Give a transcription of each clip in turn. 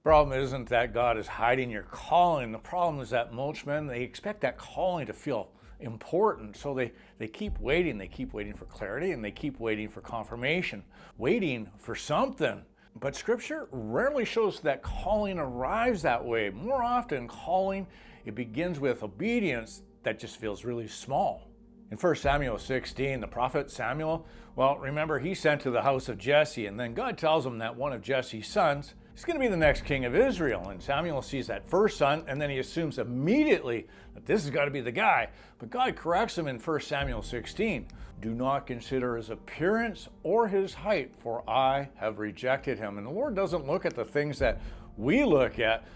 Problem isn't that God is hiding your calling. The problem is that most men, they expect that calling to feel important. So they keep waiting. They keep waiting for clarity, and they keep waiting for confirmation, waiting for something. But Scripture rarely shows that calling arrives that way. More often, calling, it begins with obedience that just feels really small. In 1 Samuel 16, the prophet Samuel, well, remember, he's sent to the house of Jesse, and then God tells him that one of Jesse's sons is going to be the next king of Israel. And Samuel sees that first son, and then he assumes immediately that this has got to be the guy. But God corrects him in 1 Samuel 16. Do not consider his appearance or his height, for I have rejected him. And the Lord doesn't look at the things that we look at.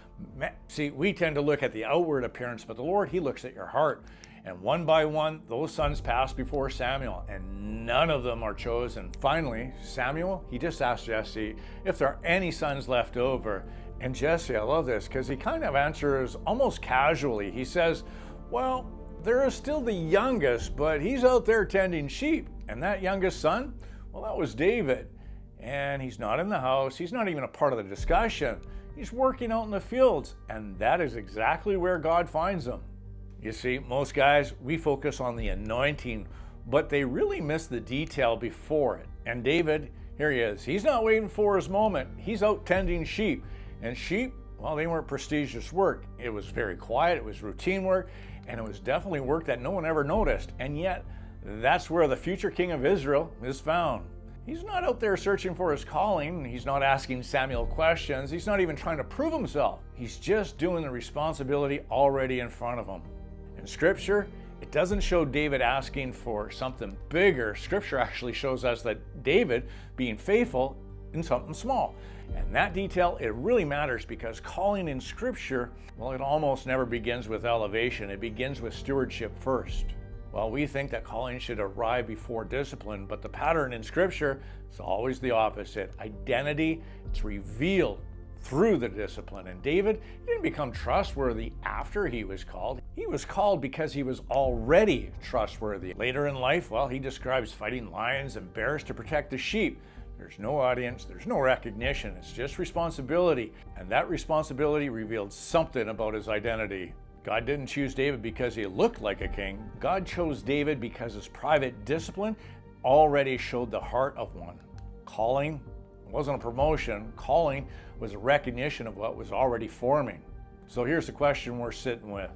See, we tend to look at the outward appearance, but the Lord, he looks at your heart. And one by one, those sons passed before Samuel, and none of them are chosen. Finally, Samuel, he just asked Jesse if there are any sons left over. And Jesse, I love this, because he kind of answers almost casually. He says, well, there is still the youngest, but he's out there tending sheep. And that youngest son, well, that was David. And he's not in the house. He's not even a part of the discussion. He's working out in the fields. And that is exactly where God finds him. You see, most guys, we focus on the anointing, but they really miss the detail before it. And David, here he is. He's not waiting for his moment. He's out tending sheep. And sheep, well, they weren't prestigious work. It was very quiet. It was routine work. And it was definitely work that no one ever noticed. And yet, that's where the future king of Israel is found. He's not out there searching for his calling. He's not asking Samuel questions. He's not even trying to prove himself. He's just doing the responsibility already in front of him. In Scripture, it doesn't show David asking for something bigger. Scripture actually shows us that David being faithful in something small. And that detail, it really matters, because calling in Scripture, well, it almost never begins with elevation. It begins with stewardship first. Well, we think that calling should arrive before discipline, but the pattern in Scripture is always the opposite. Identity, it's revealed through the discipline. And David didn't become trustworthy after he was called. He was called because he was already trustworthy. Later in life, well, he describes fighting lions and bears to protect the sheep. There's no audience, there's no recognition, it's just responsibility. And that responsibility revealed something about his identity. God didn't choose David because he looked like a king. God chose David because his private discipline already showed the heart of one. Calling wasn't a promotion. Calling was a recognition of what was already forming. So here's the question we're sitting with.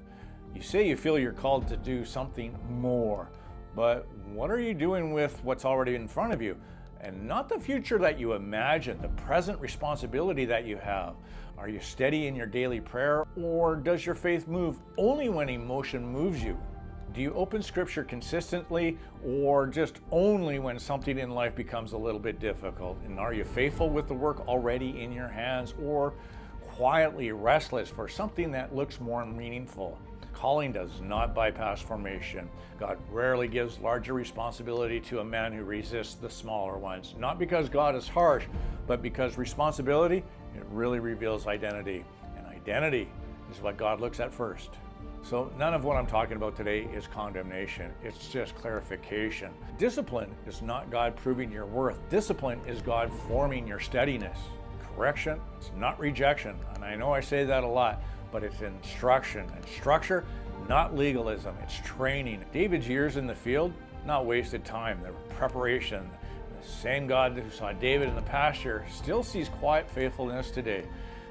You say you feel you're called to do something more, but what are you doing with what's already in front of you? And not the future that you imagine, the present responsibility that you have. Are you steady in your daily prayer, or does your faith move only when emotion moves you? Do you open Scripture consistently, or just only when something in life becomes a little bit difficult? And are you faithful with the work already in your hands, or quietly restless for something that looks more meaningful? Calling does not bypass formation. God rarely gives larger responsibility to a man who resists the smaller ones. Not because God is harsh, but because responsibility, it really reveals identity. And identity is what God looks at first. So none of what I'm talking about today is condemnation. It's just clarification. Discipline is not God proving your worth. Discipline is God forming your steadiness. Correction, it's not rejection. And I know I say that a lot, but it's instruction and structure, not legalism. It's training. David's years in the field, not wasted time. They were preparation. The same God who saw David in the pasture still sees quiet faithfulness today.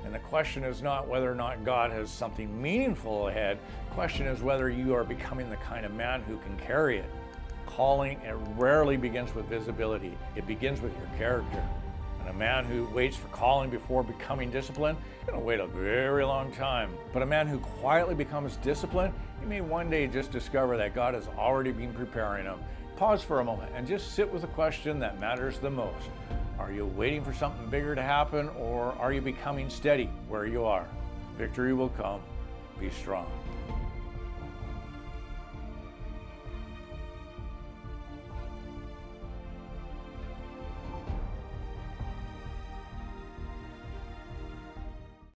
And the question is not whether or not God has something meaningful ahead. The question is whether you are becoming the kind of man who can carry it. Calling, it rarely begins with visibility. It begins with your character. And a man who waits for calling before becoming disciplined, he's going to wait a very long time. But a man who quietly becomes disciplined, he may one day just discover that God has already been preparing him. Pause for a moment and just sit with the question that matters the most. Are you waiting for something bigger to happen, or are you becoming steady where you are? Victory will come. Be strong.